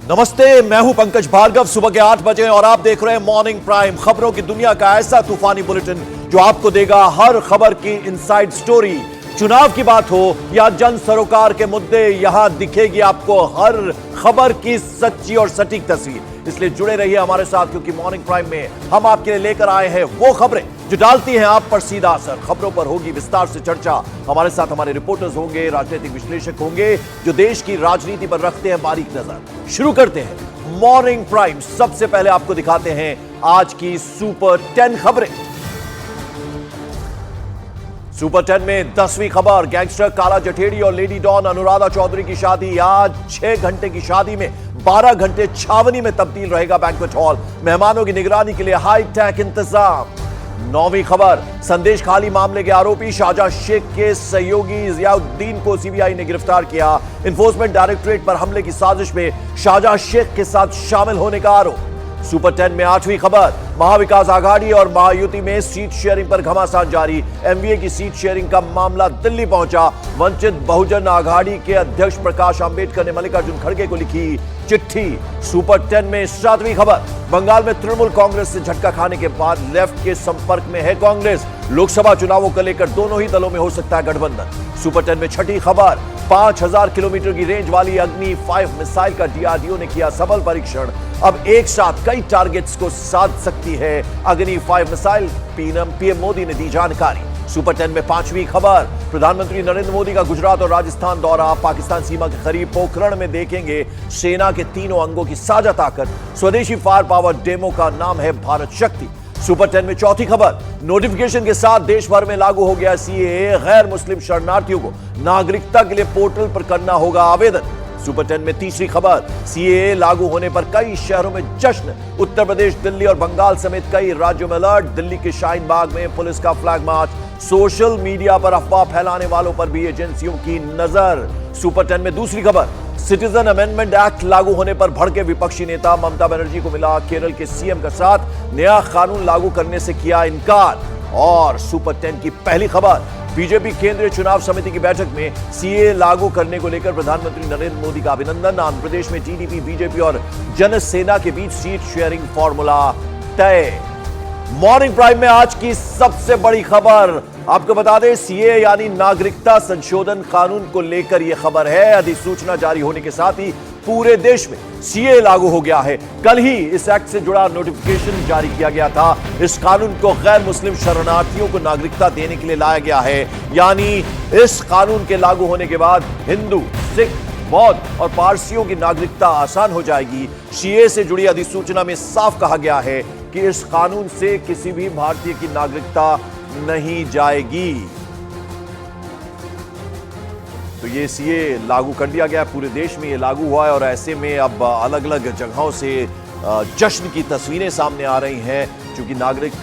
नमस्ते, मैं हूं पंकज भार्गव। सुबह के 8 बजे और आप देख रहे हैं मॉर्निंग प्राइम, खबरों की दुनिया का ऐसा तूफानी बुलेटिन जो आपको देगा हर खबर की इनसाइड स्टोरी। चुनाव की बात हो या जन सरोकार के मुद्दे, यहां दिखेगी आपको हर खबर की सच्ची और सटीक तस्वीर। इसलिए जुड़े रहिए हमारे साथ, क्योंकि मॉर्निंग प्राइम में हम आपके लिए लेकर आए हैं वो खबरें जो डालती हैं आप पर सीधा असर। खबरों पर होगी विस्तार से चर्चा। हमारे साथ हमारे रिपोर्टर्स होंगे, राजनीतिक विश्लेषक होंगे जो देश की राजनीति पर रखते हैं बारीक नजर। शुरू करते हैं मॉर्निंग प्राइम। सबसे पहले आपको दिखाते हैं आज की सुपर 10 खबरें। सुपर 10 में 10वीं खबर, गैंगस्टर काला जठेड़ी और लेडी डॉन अनुराधा चौधरी की शादी। आज 6 घंटे की शादी में 12 घंटे छावनी में तब्दील रहेगा बैंक्वेट हॉल। मेहमानों की निगरानी के लिए हाई टेक इंतजाम। 9वीं खबर, संदेश खाली मामले के आरोपी शाहजहां शेख के सहयोगी जियाउद्दीन को सीबीआई ने गिरफ्तार किया। एनफोर्समेंट डायरेक्टरेट पर हमले की साजिश में शाहजहां शेख के साथ शामिल होने का आरोप। सुपर 10 में 8वीं खबर, महाविकास आघाड़ी और महायुति में सीट शेयरिंग पर घमासान जारी। एमवीए की सीट शेयरिंग का मामला दिल्ली पहुंचा। वंचित बहुजन आघाड़ी के अध्यक्ष प्रकाश आंबेडकर ने मल्लिकार्जुन खड़गे को लिखी चिट्ठी। सुपर 10 में 7वीं खबर, बंगाल में तृणमूल कांग्रेस से झटका खाने के बाद लेफ्ट के संपर्क में है कांग्रेस। लोकसभा चुनावों को लेकर दोनों ही दलों में हो सकता है गठबंधन। सुपर 10 में 6ठी खबर, 5000 किलोमीटर की रेंज वाली अग्नि 5 मिसाइल का डीआरडीओ ने किया सफल परीक्षण। अब एक साथ कई टारगेट्स को साध सकती है अग्नि 5 मिसाइल, पीएम मोदी ने दी जानकारी। सुपर 10 में 5वीं खबर, प्रधानमंत्री नरेंद्र मोदी का गुजरात और राजस्थान दौरा। पाकिस्तान सीमा के करीब पोखरण में देखेंगे सेना के तीनों अंगों की साझा ताकत। स्वदेशी फायर पावर डेमो का नाम है भारत शक्ति। सुपर 10 में 4थी खबर, नोटिफिकेशन के साथ देश भर में लागू हो गया सीएए। गैर मुस्लिम शरणार्थियों को नागरिकता के लिए पोर्टल पर करना होगा आवेदन। सुपर 10 में 3री खबर, सीएए लागू होने पर कई शहरों में जश्न। उत्तर प्रदेश, दिल्ली और बंगाल समेत कई राज्यों में अलर्ट। दिल्ली के शाहीन बाग में पुलिस का फ्लैग मार्च। सोशल मीडिया पर अफवाह फैलाने वालों पर भी एजेंसियों की नजर। सुपर 10 में 2री खबर, सिटीजन अमेंडमेंट एक्ट लागू होने पर भड़के विपक्षी नेता। ममता बनर्जी को मिला केरल के सीएम का साथ, नया कानून लागू करने से किया इनकार। और सुपर 10 की पहली खबर, बीजेपी केंद्रीय चुनाव समिति की बैठक में सीए लागू करने को लेकर प्रधानमंत्री नरेंद्र मोदी का अभिनंदन। आंध्र प्रदेश में टीडीपी, बीजेपी और जनसेना के बीच सीट शेयरिंग फॉर्मूला तय। मॉर्निंग प्राइम में आज की सबसे बड़ी खबर आपको बता दें, सीए यानी नागरिकता संशोधन कानून को लेकर यह खबर है। अधिसूचना जारी होने के साथ ही पूरे देश में सीए लागू हो गया है। कल ही इस एक्ट से जुड़ा नोटिफिकेशन जारी किया गया था। इस कानून को गैर मुस्लिम शरणार्थियों को नागरिकता देने के लिए लाया गया है। यानी इस कानून के लागू होने के बाद हिंदू, सिख, बौद्ध और पारसियों की नागरिकता आसान हो जाएगी। सीए से जुड़ी अधिसूचना में साफ कहा गया है कि इस कानून से किसी भी भारतीय की नागरिकता नहीं जाएगी। तो ये सीए लागू कर दिया गया, पूरे देश में ये लागू हुआ है। और ऐसे में अब अलग अलग जगहों से जश्न की तस्वीरें सामने आ रही हैं, क्योंकि नागरिक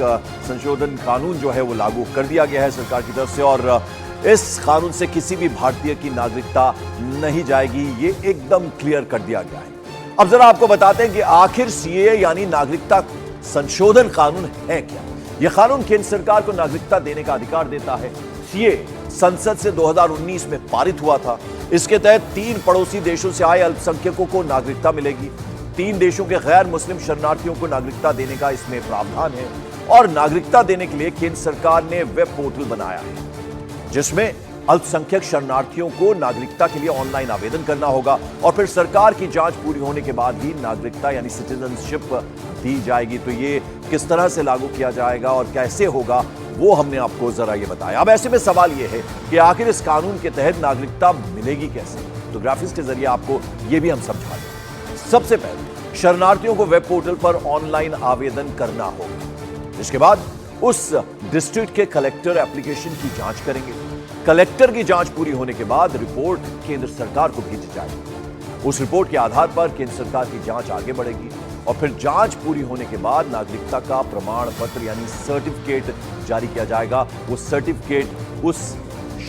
संशोधन कानून जो है वो लागू कर दिया गया है सरकार की तरफ से। और इस कानून से किसी भी भारतीय की नागरिकता नहीं जाएगी, ये एकदम क्लियर कर दिया गया है। अब जरा आपको बताते हैं कि आखिर सीए यानी नागरिकता संशोधन कानून है क्या। यह कानून केंद्र सरकार को नागरिकता देने का अधिकार देता है। सीए संसद से 2019 में पारित हुआ था। इसके तहत 3 पड़ोसी देशों से आए अल्पसंख्यकों को नागरिकता मिलेगी। 3 देशों के गैर मुस्लिम शरणार्थियों को नागरिकता देने का इसमें प्रावधान है। और नागरिकता देने के लिए केंद्र सरकार ने वेब पोर्टल बनाया है, जिसमें अल्पसंख्यक शरणार्थियों को नागरिकता के लिए ऑनलाइन आवेदन करना होगा। और फिर सरकार की जांच पूरी होने के बाद ही नागरिकता यानी सिटीजनशिप दी जाएगी। तो ये किस तरह से लागू किया जाएगा और कैसे होगा, वो हमने आपको जरा ये बताया। अब ऐसे में सवाल ये है कि आखिर इस कानून के तहत नागरिकता मिलेगी कैसे। तो ग्राफिक्स के जरिए आपको ये भी हम समझा दें। सबसे पहले शरणार्थियों को वेब पोर्टल पर ऑनलाइन आवेदन करना होगा। इसके बाद उस डिस्ट्रिक्ट के कलेक्टर एप्लीकेशन की जांच करेंगे। कलेक्टर की जांच पूरी होने के बाद रिपोर्ट केंद्र सरकार को भेजी जाएगी। उस रिपोर्ट के आधार पर केंद्र सरकार की जांच आगे बढ़ेगी। और फिर जांच पूरी होने के बाद नागरिकता का प्रमाण पत्र यानी सर्टिफिकेट जारी किया जाएगा। वो सर्टिफिकेट उस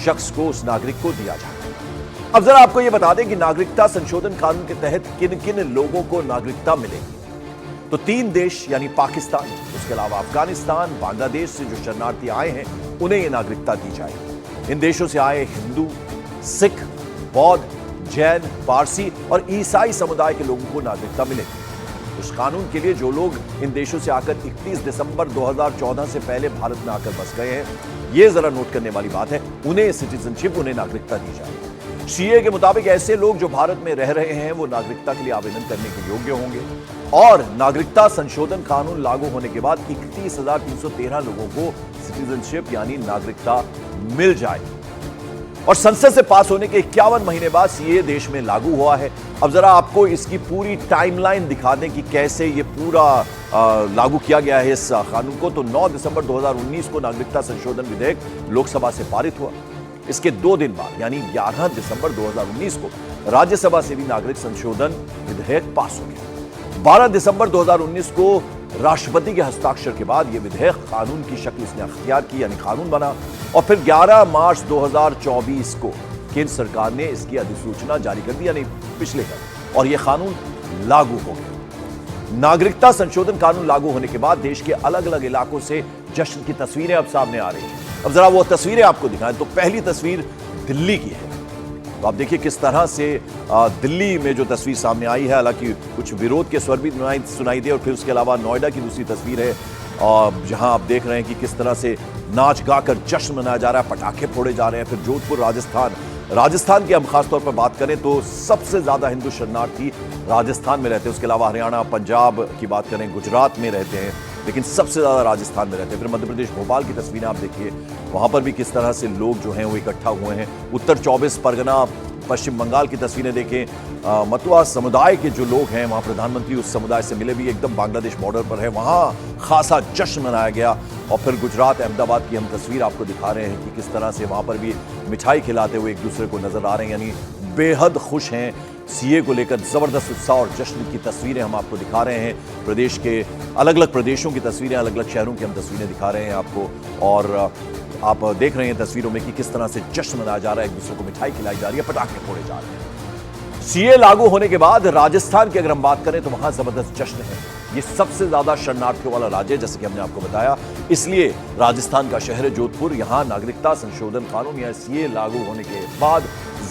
शख्स को, उस नागरिक को दिया जाएगा। अब जरा आपको यह बता दें कि नागरिकता संशोधन कानून के तहत किन किन लोगों को नागरिकता मिलेगी। तो 3 देश यानी पाकिस्तान, उसके अलावा अफगानिस्तान, बांग्लादेश से जो शरणार्थी आए हैं उन्हें यह नागरिकता दी जाएगी। इन देशों से आए हिंदू, सिख, बौद्ध, जैन, पारसी और ईसाई समुदाय के लोगों को नागरिकता मिलेगी। उस कानून के लिए जो लोग इन देशों से आकर 31 दिसंबर 2014 से पहले भारत में आकर बस गए हैं, ये जरा नोट करने वाली बात है, उन्हें सिटीजनशिप, उन्हें नागरिकता दी जाए। सीए के मुताबिक ऐसे लोग जो भारत में रह रहे हैं वो नागरिकता के लिए आवेदन करने के योग्य होंगे और नागरिकता संशोधन कानून लागू होने के बाद 31,313 लोगों को सिटीजनशिप यानी नागरिकता मिल जाएगी। और संसद से पास होने के 51 महीने बाद सीए देश में लागू हुआ है। अब जरा आपको इसकी पूरी टाइमलाइन दिखा दें कि कैसे ये पूरा लागू किया गया है इस कानून को। तो 9 दिसंबर 2019 को नागरिकता संशोधन विधेयक लोकसभा से पारित हुआ। इसके 2 दिन बाद यानी 11 दिसंबर 2019 को राज्यसभा से भी नागरिक संशोधन विधेयक पास हो गया। 12 दिसंबर 2019 को राष्ट्रपति के हस्ताक्षर के बाद यह विधेयक कानून की शक्ल इसने अख्तियार की यानी कानून बना और फिर 11 मार्च 2024 को केंद्र सरकार ने इसकी अधिसूचना जारी कर दी यानी पिछले कल, और यह कानून लागू हो गया। नागरिकता संशोधन कानून लागू होने के बाद देश के अलग अलग इलाकों से जश्न की तस्वीरें अब सामने आ रही हैं। अब जरा वो तस्वीरें आपको दिखाएं। तो पहली तस्वीर दिल्ली की है। तो आप देखिए किस तरह से दिल्ली में जो तस्वीर सामने आई है, हालांकि कुछ विरोध के स्वर भी सुनाई दे। और फिर उसके अलावा नोएडा की दूसरी तस्वीर है जहां आप देख रहे हैं कि किस तरह से नाच गाकर जश्न मनाया जा रहा है, पटाखे फोड़े जा रहे हैं। फिर जोधपुर राजस्थान की हम खासतौर पर बात करें तो सबसे ज्यादा हिंदू शरणार्थी राजस्थान में रहते हैं। उसके अलावा हरियाणा, पंजाब की बात करें, गुजरात में रहते हैं, लेकिन सबसे ज्यादा राजस्थान में रहते हैं। फिर मध्य प्रदेश भोपाल की तस्वीरें आप देखिए, वहां पर भी किस तरह से लोग जो हैं वो इकट्ठा हुए हैं। उत्तर 24 परगना, पश्चिम बंगाल की तस्वीरें देखें, मतुआ समुदाय के जो लोग हैं वहां प्रधानमंत्री उस समुदाय से मिले भी, एकदम बांग्लादेश बॉर्डर पर है, वहां खासा जश्न मनाया गया। और फिर गुजरात, अहमदाबाद की हम तस्वीर आपको दिखा रहे हैं कि किस तरह से वहां पर भी मिठाई खिलाते हुए एक दूसरे को नजर आ रहे हैं, यानी बेहद खुश हैं। सीए को लेकर जबरदस्त उत्साह और जश्न की तस्वीरें हम आपको दिखा रहे हैं। प्रदेश के अलग अलग प्रदेशों की तस्वीरें, अलग अलग शहरों की हम तस्वीरें दिखा रहे हैं आपको, और आप देख रहे हैं तस्वीरों में कि किस तरह से जश्न मनाया जा रहा है, एक दूसरे को मिठाई खिलाई जा रही है, पटाखे फोड़े जा रहे हैं। सीए लागू होने के बाद राजस्थान की अगर हम बात करें तो वहां जबरदस्त जश्न है। ये सबसे ज्यादा शरणार्थियों वाला राज्य है, जैसे कि हमने आपको बताया, इसलिए राजस्थान का शहर है जोधपुर। यहां नागरिकता संशोधन कानून या सीए लागू होने के बाद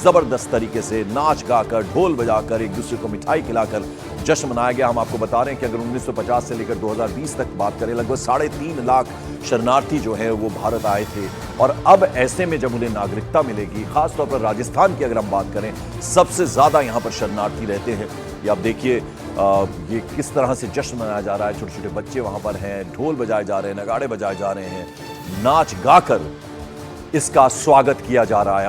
जबरदस्त तरीके से नाच गाकर, ढोल बजाकर, एक दूसरे को मिठाई खिलाकर जश्न मनाया गया। हम आपको बता रहे हैं कि अगर 1950 से लेकर 2020 तक बात करें, लगभग 3.5 लाख शरणार्थी जो है वो भारत आए थे। और अब ऐसे में जब उन्हें नागरिकता मिलेगी, खासतौर पर राजस्थान की अगर हम बात करें, सबसे ज्यादा यहां पर शरणार्थी रहते हैं। ये आप देखिए ये किस तरह से जश्न मनाया जा रहा है। छोटे छोटे बच्चे वहां पर हैं, ढोल बजाए जा रहे हैं, नगाड़े बजाए जा रहे हैं, नाच गाकर इसका स्वागत किया जा रहा है।